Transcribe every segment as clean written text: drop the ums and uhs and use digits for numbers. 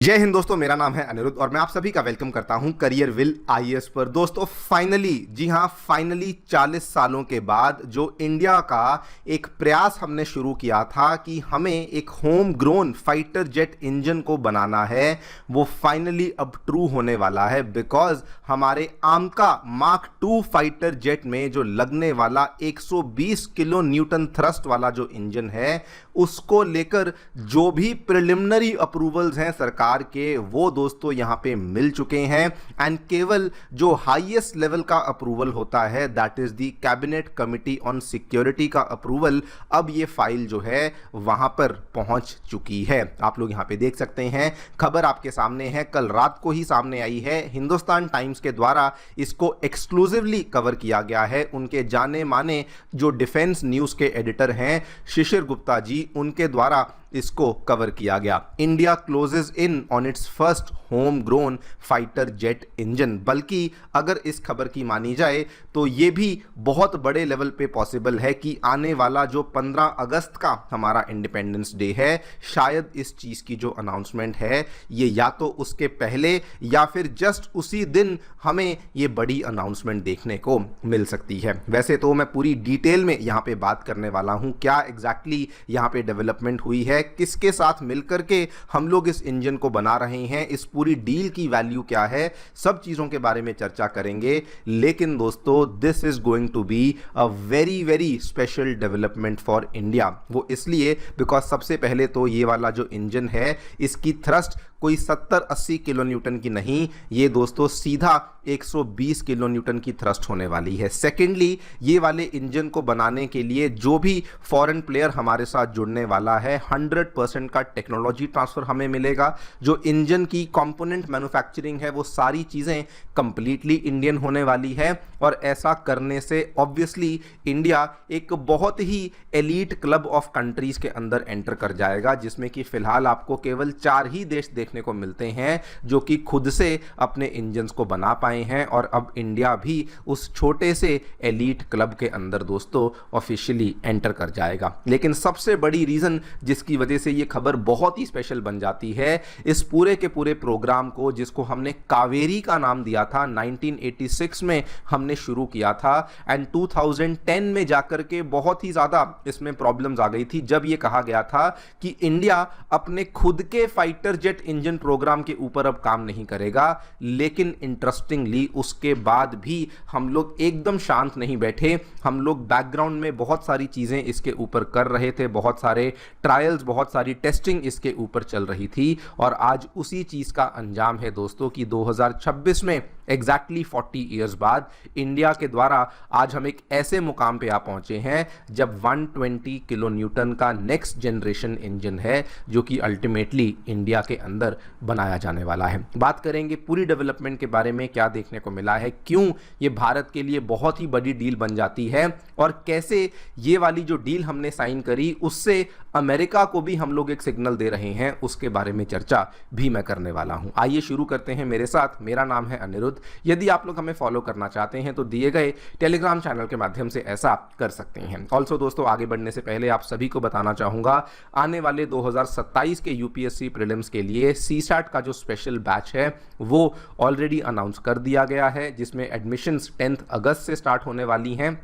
जय हिंद दोस्तों, मेरा नाम है अनिरुद्ध और मैं आप सभी का वेलकम करता हूं करियर विल आईएएस पर। दोस्तों फाइनली, जी हां फाइनली 40 सालों के बाद जो इंडिया का एक प्रयास हमने शुरू किया था कि हमें एक home grown fighter jet engine को बनाना है, वो फाइनली अब ट्रू होने वाला है। बिकॉज हमारे आमका मार्क 2 फाइटर जेट में जो लगने वाला 120 किलो न्यूटन थ्रस्ट वाला जो इंजन है, उसको लेकर जो भी प्रिलिमिनरी अप्रूवल्स हैं सरकार के, वो दोस्तों यहां पे मिल चुके हैं। एंड केवल जो हाईएस्ट लेवल का अप्रूवल होता है, that is the cabinet committee on security का अप्रूवल, अब ये फाइल जो है वहां पर पहुंच चुकी है। आप लोग यहां पे देख सकते हैं, खबर आपके सामने है, कल रात को ही सामने आई है। हिंदुस्तान टाइम्स के द्वारा इसको एक्सक्लूसिवली कवर किया गया है। उनके जाने माने जो डिफेंस न्यूज के एडिटर हैं शिशिर गुप्ता जी, उनके द्वारा इसको कवर किया गया। India closes in on its first home grown fighter jet engine. बल्कि अगर इस खबर की मानी जाए तो ये भी बहुत बड़े लेवल पे पॉसिबल है कि आने वाला जो 15 अगस्त का हमारा इंडिपेंडेंस डे है, शायद इस चीज़ की जो अनाउंसमेंट है ये या तो उसके पहले या फिर जस्ट उसी दिन हमें ये बड़ी अनाउंसमेंट देखने को मिल सकती है। वैसे तो मैं पूरी डिटेल में यहाँ पे बात करने वाला हूँ, क्या एग्जैक्टली यहाँ पे डेवलपमेंट हुई है, किसके साथ मिलकर के हम लोग इस इंजन को बना रहे हैं, इस पूरी डील की वैल्यू क्या है, सब चीजों के बारे में चर्चा करेंगे। लेकिन दोस्तों this is going to be a very very special development for India. वो इसलिए बिकॉज सबसे पहले तो ये वाला जो इंजन है, इसकी थ्रस्ट कोई 70-80 किलो न्यूटन की नहीं, ये दोस्तों सीधा 120 किलो न्यूटन की थ्रस्ट होने वाली है। सेकेंडली, ये वाले इंजन को बनाने के लिए जो भी फॉरेन प्लेयर हमारे साथ जुड़ने वाला है, 100% का टेक्नोलॉजी ट्रांसफर हमें मिलेगा। जो इंजन की कंपोनेंट मैन्युफैक्चरिंग है, वो सारी चीज़ें कंप्लीटली इंडियन होने वाली है। और ऐसा करने से ऑब्वियसली इंडिया एक बहुत ही एलीट क्लब ऑफ कंट्रीज के अंदर एंटर कर जाएगा, जिसमें कि फिलहाल आपको केवल 4 ही देश देखने को मिलते हैं जो कि खुद से अपने इंजन्स को बना पाए हैं। और अब इंडिया भी उस छोटे से एलीट क्लब के अंदर दोस्तों ऑफिशियली एंटर कर जाएगा। लेकिन सबसे बड़ी रीजन जिसकी वजह से ये खबर बहुत ही स्पेशल बन जाती है, इस पूरे के पूरे प्रोग्राम को, जिसको हमने कावेरी का नाम दिया था, 1986 में हमने शुरू किया था एंड 2010 में जाकर के बहुत ही ज्यादा इसमें प्रॉब्लम्स आ गई थी, जब ये कहा गया था कि इंडिया अपने खुद के फाइटर जेट इंजन प्रोग्राम के ऊपर अब काम नहीं करेगा। लेकिन इंटरेस्टिंगली उसके बाद भी हम लोग एकदम शांत नहीं बैठे, हम लोग बैकग्राउंड में बहुत सारी चीजें इसके ऊपर कर रहे थे, बहुत सारे ट्रायल्स, बहुत सारी टेस्टिंग इसके ऊपर चल रही थी। और आज उसी चीज का अंजाम है दोस्तों कि 2026 में एग्जैक्टली 40 ईयर्स बाद इंडिया के द्वारा आज हम एक ऐसे मुकाम पे आ पहुंचे हैं जब 120 किलो न्यूटन का नेक्स्ट जनरेशन इंजन है, जो कि अल्टीमेटली इंडिया के अंदर बनाया जाने वाला है। बात करेंगे पूरी डेवलपमेंट के बारे में, क्या देखने को मिला है, क्यों ये भारत के लिए बहुत ही बड़ी डील बन जाती है, और कैसे ये वाली जो डील हमने साइन करी उससे अमेरिका को भी हम लोग एक सिग्नल दे रहे हैं, उसके बारे में चर्चा भी मैं करने वाला हूं। आइए शुरू करते हैं मेरे साथ। मेरा नाम है अनिरुद्ध। यदि आप लोग हमें फॉलो करना चाहते हैं तो दिए गए टेलीग्राम चैनल के माध्यम से ऐसा कर सकते हैं। ऑल्सो दोस्तों, आगे बढ़ने से पहले आप सभी को बताना चाहूंगा, आने वाले 2027 के यूपीएससी प्रीलिम्स के लिए सीसैट का जो स्पेशल बैच है वो ऑलरेडी अनाउंस कर दिया गया है, जिसमें एडमिशंस 10 अगस्त से स्टार्ट होने वाली हैं।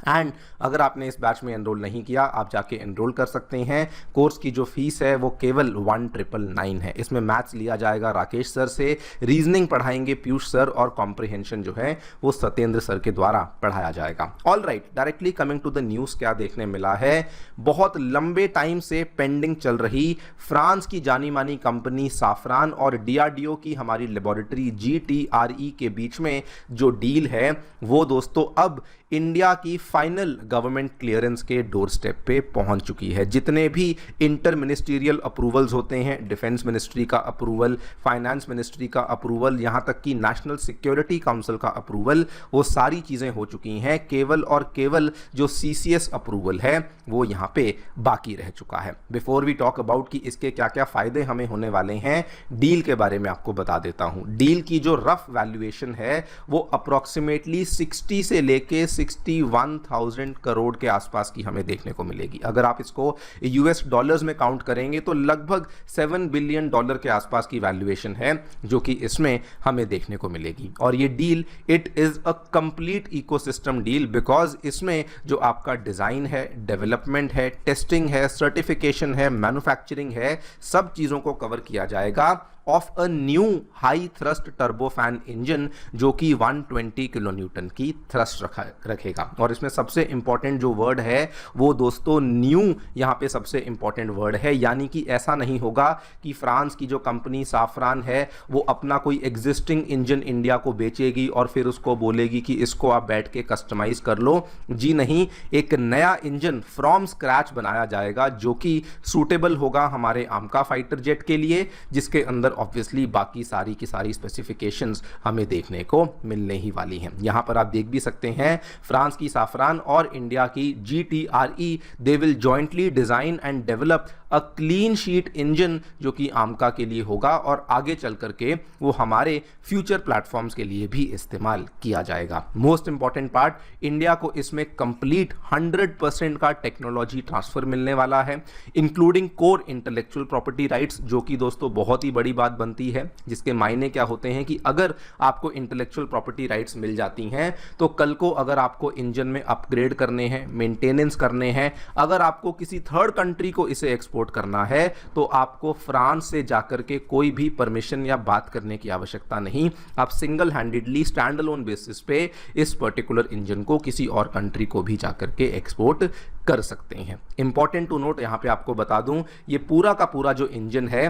एंड अगर आपने इस बैच में एनरोल नहीं किया, आप जाके एनरोल कर सकते हैं। कोर्स की जो फीस है वो केवल 1999 है। इसमें मैथ्स लिया जाएगा राकेश सर से, रीजनिंग पढ़ाएंगे पीयूष सर, और कॉम्प्रिहेंशन जो है वो सत्येंद्र सर के द्वारा पढ़ाया जाएगा। All right, directly coming to the news, क्या देखने मिला है, बहुत लंबे टाइम से पेंडिंग चल रही फ्रांस की जानी मानी कंपनी साफरान और डीआरडीओ की हमारी लेबोरेटरी GTRE के बीच में जो डील है वो दोस्तों अब इंडिया की फाइनल गवर्नमेंट क्लियरेंस के डोर स्टेप पे पहुंच चुकी है। जितने भी इंटर मिनिस्ट्रियल अप्रूवल्स होते हैं, डिफेंस मिनिस्ट्री का अप्रूवल, फाइनेंस मिनिस्ट्री का अप्रूवल, यहां तक कि नेशनल सिक्योरिटी काउंसिल का अप्रूवल, वो सारी चीजें हो चुकी हैं। केवल और केवल जो CCS अप्रूवल है वो यहां पे बाकी रह चुका है। बिफोर वी टॉक अबाउट कि इसके क्या क्या फायदे हमें होने वाले हैं, डील के बारे में आपको बता देता हूं। डील की जो रफ वैल्यूएशन है वो अप्रोक्सीमेटली 60 से लेके 61 1000 करोड़ के आसपास की हमें देखने को मिलेगी। अगर आप इसको यूएस डॉलर्स में काउंट करेंगे तो लगभग $7 बिलियन के आसपास की वैल्यूएशन है जो कि इसमें हमें देखने को मिलेगी। और ये deal it is a complete ecosystem deal, because इसमें जो आपका डिजाइन है, डेवलपमेंट है, टेस्टिंग है, सर्टिफिकेशन है, मैन्युफैक्चरिंग है, सब चीजों को कवर किया जाएगा of a new high thrust turbofan engine जो कि 120 किलो न्यूटन की थ्रस्ट रखेगा। और इसमें सबसे इंपॉर्टेंट जो वर्ड है वो दोस्तों न्यू यहाँ पे सबसे इंपॉर्टेंट वर्ड है, यानी कि ऐसा नहीं होगा कि फ्रांस की जो कंपनी साफरान है वो अपना कोई एग्जिस्टिंग इंजन इंडिया को बेचेगी और फिर उसको बोलेगी कि इसको आप बैठ के कस्टमाइज कर लो। जी नहीं, एक नया इंजन फ्रॉम स्क्रैच बनाया जाएगा जो कि सूटेबल होगा हमारे आमका फाइटर जेट के लिए, जिसके अंदर ऑब्वियसली बाकी सारी की सारी स्पेसिफिकेशंस हमें देखने को मिलने ही वाली हैं। यहां पर आप देख भी सकते हैं फ्रांस की साफरान और इंडिया की GTRE they will jointly design and develop a clean sheet engine जो कि आमका के लिए होगा और आगे चल करके वो हमारे फ्यूचर प्लेटफॉर्म्स के लिए भी इस्तेमाल किया जाएगा। मोस्ट इंपॉर्टेंट पार्ट, इंडिया को इसमें कंप्लीट 100% का टेक्नोलॉजी ट्रांसफर मिलने वाला है, including core intellectual property rights, जो कि दोस्तों बहुत ही बड़ी बात बनती है, जिसके मायने क्या होते हैं कि अगर आपको इंटेलेक्चुअल प्रॉपर्टी राइट्स मिल जाती हैं तो कल को अगर आपको इंजन में अपग्रेड करने हैं, मेंटेनेंस करने हैं, अगर आपको किसी थर्ड कंट्री को इसे एक्सपोर्ट करना है तो आपको फ्रांस से जाकर के कोई भी परमिशन या बात करने की आवश्यकता नहीं। आप single handedly stand alone basis पे इस पर्टिकुलर इंजन को किसी और कंट्री को भी जाकर के एक्सपोर्ट कर सकते हैं। इंपॉर्टेंट टू नोट, यहां पे आपको बता दूं, ये पूरा का पूरा जो इंजन है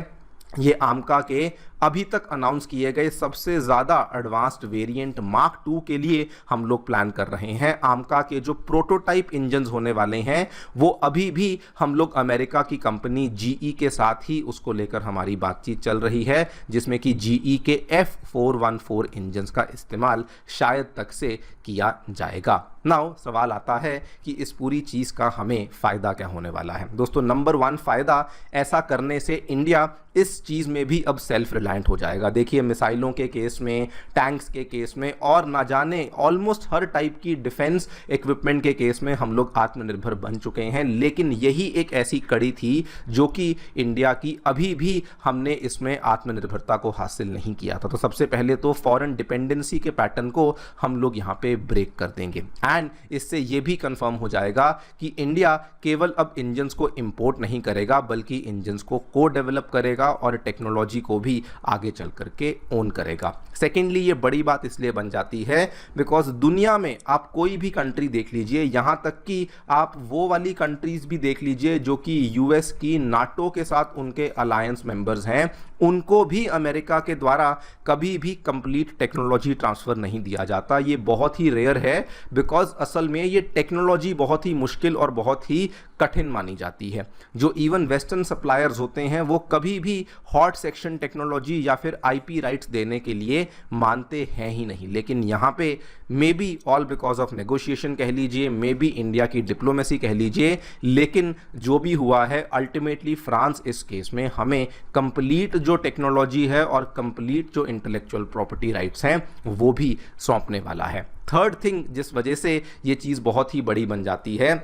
ये आमका के अभी तक अनाउंस किए गए सबसे ज़्यादा एडवांस्ड वेरिएंट मार्क 2 के लिए हम लोग प्लान कर रहे हैं। आमका के जो प्रोटोटाइप इंजन्स होने वाले हैं वो अभी भी हम लोग अमेरिका की कंपनी GE के साथ ही उसको लेकर हमारी बातचीत चल रही है, जिसमें कि GE के F414 इंजन्स का इस्तेमाल शायद तक से किया जाएगा। नाउ सवाल आता है कि इस पूरी चीज़ का हमें फ़ायदा क्या होने वाला है। दोस्तों, नंबर 1 फ़ायदा, ऐसा करने से इंडिया इस चीज़ में भी अब सेल्फ रिलायंट हो जाएगा। देखिए, मिसाइलों के केस में, टैंक्स के केस में और ना जाने ऑलमोस्ट हर टाइप की डिफेंस इक्विपमेंट के केस में हम लोग आत्मनिर्भर बन चुके हैं, लेकिन यही एक ऐसी कड़ी थी जो कि इंडिया की अभी भी हमने इसमें आत्मनिर्भरता को हासिल नहीं किया था। तो सबसे पहले तो फॉरेन डिपेंडेंसी के पैटर्न को हम लोग यहाँ पे ब्रेक कर देंगे एंड इससे ये भी कंफर्म हो जाएगा कि इंडिया केवल अब इंजन्स को इंपोर्ट नहीं करेगा बल्कि इंजन्स को को डेवलप करेगा और टेक्नोलॉजी को भी आगे चल करके ओन करेगा। सेकेंडली, ये बड़ी बात इसलिए बन जाती है बिकॉज दुनिया में आप कोई भी कंट्री देख लीजिए, यहां तक कि आप वो वाली कंट्रीज भी देख लीजिए जो कि यूएस की नाटो के साथ उनके अलायंस मेंबर्स हैं, उनको भी अमेरिका के द्वारा कभी भी कंप्लीट टेक्नोलॉजी ट्रांसफर नहीं दिया जाता। ये बहुत ही रेयर है बिकॉज असल में ये टेक्नोलॉजी बहुत ही मुश्किल और बहुत ही कठिन मानी जाती है। जो इवन वेस्टर्न सप्लायर्स होते हैं वो कभी भी हॉट सेक्शन टेक्नोलॉजी या फिर आईपी राइट्स देने के लिए मानते हैं ही नहीं, लेकिन यहाँ पे may be all because of negotiation कह लीजिए, मे बी इंडिया की डिप्लोमेसी कह लीजिए, लेकिन जो भी हुआ है अल्टीमेटली फ्रांस इस केस में हमें कंप्लीट जो टेक्नोलॉजी है और कंप्लीट जो इंटेलेक्चुअल प्रॉपर्टी राइट्स हैं वो भी सौंपने वाला है। थर्ड थिंग जिस वजह से ये चीज़ बहुत ही बड़ी बन जाती है,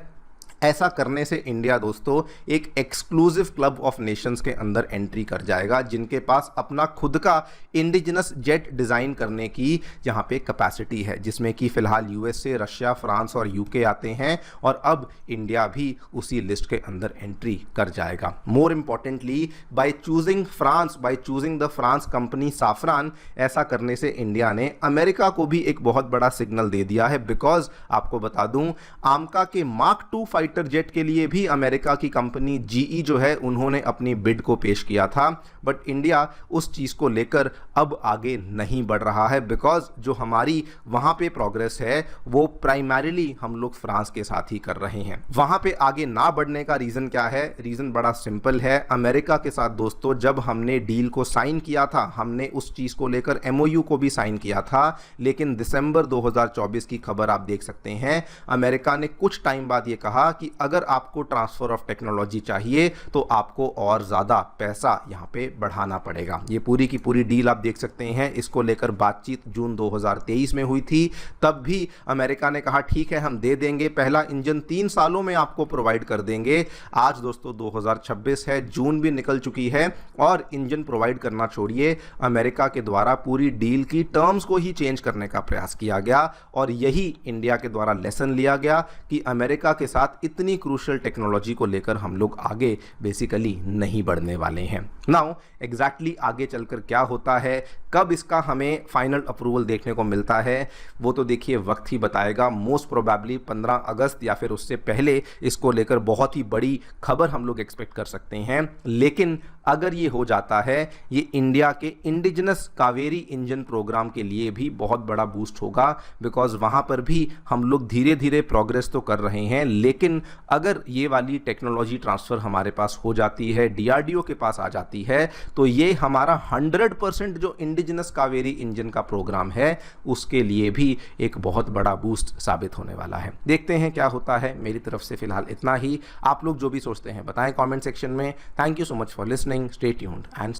ऐसा करने से इंडिया दोस्तों एक एक्सक्लूसिव क्लब ऑफ नेशंस के अंदर एंट्री कर जाएगा जिनके पास अपना खुद का इंडिजिनस जेट डिज़ाइन करने की यहाँ पे कैपेसिटी है, जिसमें कि फिलहाल यूएसए, रशिया, फ्रांस और यूके आते हैं और अब इंडिया भी उसी लिस्ट के अंदर एंट्री कर जाएगा। More importantly, by choosing France, by choosing the France company Safran, ऐसा करने से इंडिया ने अमेरिका को भी एक बहुत बड़ा सिग्नल दे दिया है। बिकॉज आपको बता दूं, आमका के मार्क 2 फाइटर जेट के लिए भी अमेरिका की कंपनी GE जो है उन्होंने अपनी बिड को पेश किया था, बट इंडिया उस चीज को लेकर अब आगे नहीं बढ़ रहा है बिकॉज जो हमारी वहां पे प्रोग्रेस है वो प्राइमरीली हम लोग फ्रांस के साथ ही कर रहे हैं। वहां पे आगे ना बढ़ने का रीजन क्या है? रीजन बड़ा सिंपल है। अमेरिका के साथ दोस्तों जब हमने डील को साइन किया था, हमने उस चीज को लेकर MOU को भी साइन किया था, लेकिन दिसंबर 2024 की खबर आप देख सकते हैं, अमेरिका ने कुछ टाइम बाद ये कहा कि अगर आपको ट्रांसफर ऑफ टेक्नोलॉजी चाहिए तो आपको और ज़्यादा पैसा यहाँ पे बढ़ाना पड़ेगा। ये पूरी की पूरी डील आप देख सकते हैं। इसको लेकर बातचीत जून 2023 में हुई थी। तब भी अमेरिका ने कहा ठीक है हम दे देंगे, पहला इंजन 3 सालों में आपको प्रोवाइड कर देंगे। आज दोस्तों 2026 है, जून भी निकल चुकी है और इंजन प्रोवाइड करना छोड़िए, अमेरिका के द्वारा पूरी डील की टर्म्स को ही चेंज करने का प्रयास किया गया और यही इंडिया के द्वारा लेसन लिया गया कि अमेरिका के साथ इतनी क्रूशियल टेक्नोलॉजी को लेकर हम लोग आगे बेसिकली नहीं बढ़ने वाले हैं। नाउ एग्जैक्टली आगे चलकर क्या होता है, कब इसका हमें फाइनल अप्रूवल देखने को मिलता है, वो तो देखिए वक्त ही बताएगा। मोस्ट प्रोबेबली 15 अगस्त या फिर उससे पहले इसको लेकर बहुत ही बड़ी खबर हम लोग एक्सपेक्ट कर सकते हैं। लेकिन अगर ये हो जाता है, ये इंडिया के इंडिजिनस कावेरी इंजन प्रोग्राम के लिए भी बहुत बड़ा बूस्ट होगा, बिकॉज वहाँ पर भी हम लोग धीरे धीरे प्रोग्रेस तो कर रहे हैं। लेकिन अगर ये वाली टेक्नोलॉजी ट्रांसफ़र हमारे पास हो जाती है, डीआरडीओ के पास आ जाती है, तो ये हमारा 100% जो इंडिजिनस कावेरी इंजन का प्रोग्राम है उसके लिए भी एक बहुत बड़ा बूस्ट साबित होने वाला है। देखते हैं क्या होता है। मेरी तरफ से फिलहाल इतना ही। आप लोग जो भी सोचते हैं बताएं कमेंट सेक्शन में। Thank you so much for listening. Stay tuned and